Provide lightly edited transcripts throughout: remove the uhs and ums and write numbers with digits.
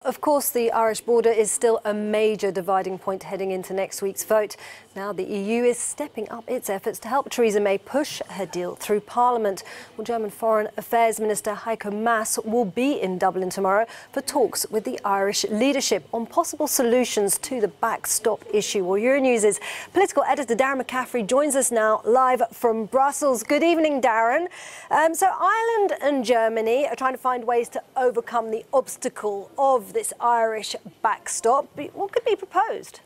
Of course, the Irish border is still a major dividing point heading into next week's vote. Now the EU is stepping up its efforts to help Theresa May push her deal through Parliament. Well, German Foreign Affairs Minister Heiko will be in Dublin tomorrow for talks with the Irish leadership on possible solutions to the backstop issue. Well, Euronews' political editor Darren McCaffrey joins us now live from Brussels. Good evening, Darren. So Ireland and Germany are trying to find ways to overcome the obstacle of this Irish backstop. What could be proposed?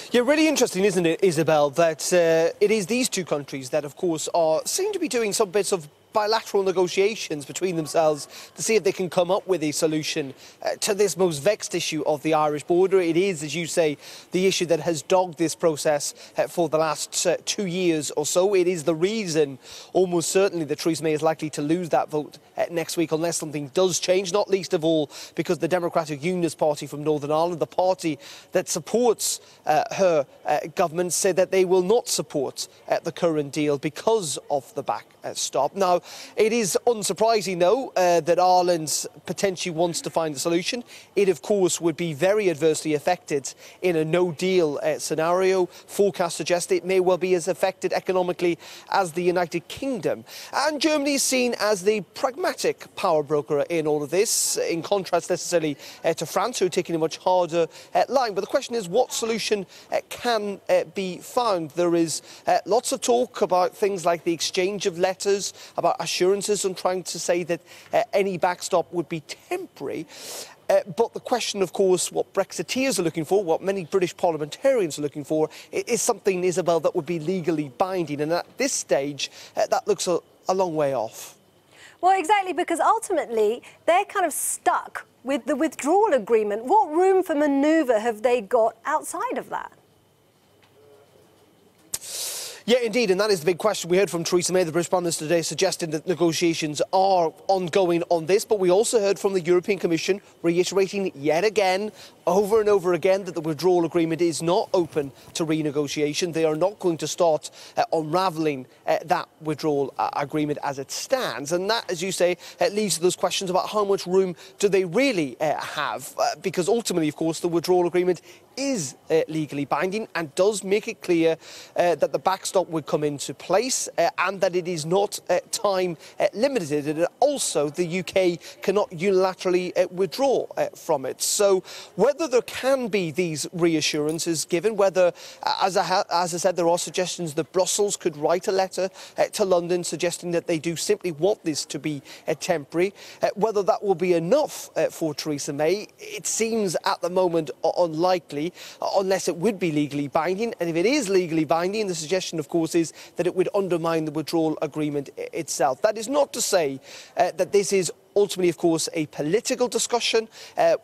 Yeah, really interesting, isn't it, Isabel, that it is these two countries that, of course, seem to be doing some bits of bilateral negotiations between themselves to see if they can come up with a solution to this most vexed issue of the Irish border. It is, as you say, the issue that has dogged this process for the last 2 years or so. It is the reason, almost certainly, that Theresa May is likely to lose that vote next week unless something does change, not least of all because the Democratic Unionist Party from Northern Ireland, the party that supports her government, said that they will not support the current deal because of the backstop. Now, it is unsurprising, though, that Ireland potentially wants to find a solution. It, of course, would be very adversely affected in a no-deal scenario. Forecasts suggest it may well be as affected economically as the United Kingdom. And Germany is seen as the pragmatic power broker in all of this, in contrast necessarily to France, who are taking a much harder line. But the question is, what solution can be found? There is lots of talk about things like the exchange of letters, about assurances on trying to say that any backstop would be temporary. But the question, of course, what Brexiteers are looking for, what many British parliamentarians are looking for, is something, Isabel, that would be legally binding. And at this stage, that looks a long way off. Well, exactly, because ultimately they're kind of stuck with the withdrawal agreement. What room for manoeuvre have they got outside of that? Yeah, indeed, and that is the big question. We heard from Theresa May, the British Prime Minister, today, suggesting that negotiations are ongoing on this, but we also heard from the European Commission reiterating yet again, over and over again, that the withdrawal agreement is not open to renegotiation. They are not going to start unravelling that withdrawal agreement as it stands, and that, as you say, leads to those questions about how much room do they really have, because ultimately, of course, the withdrawal agreement is legally binding and does make it clear that the backstop would come into place and that it is not time limited, and also the UK cannot unilaterally withdraw from it. So whether there can be these reassurances given, whether, as I said, there are suggestions that Brussels could write a letter to London suggesting that they do simply want this to be temporary, whether that will be enough for Theresa May, it seems at the moment unlikely, unless it would be legally binding. And if it is legally binding, the suggestion, of course, is that it would undermine the withdrawal agreement itself. That is not to say that this is ultimately, of course, a political discussion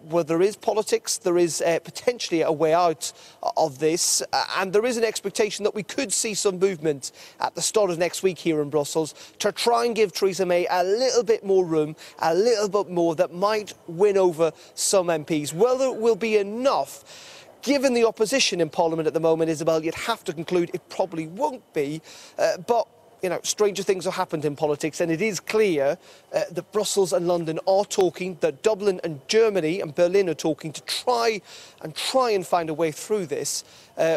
where there is politics, there is potentially a way out of this, and there is an expectation that we could see some movement at the start of next week here in Brussels to try and give Theresa May a little bit more room, a little bit more that might win over some MPs. Whether it will be enough, given the opposition in Parliament at the moment, Isabel, you'd have to conclude it probably won't be, but you know, stranger things have happened in politics, and it is clear that Brussels and London are talking, that Dublin and Germany and Berlin are talking to try and find a way through this.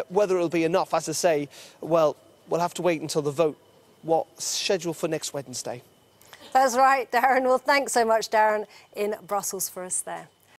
Whether it'll be enough, as I say, well, we'll have to wait until the vote. What's scheduled for next Wednesday? That's right, Darren. Well, thanks so much, Darren, in Brussels for us there.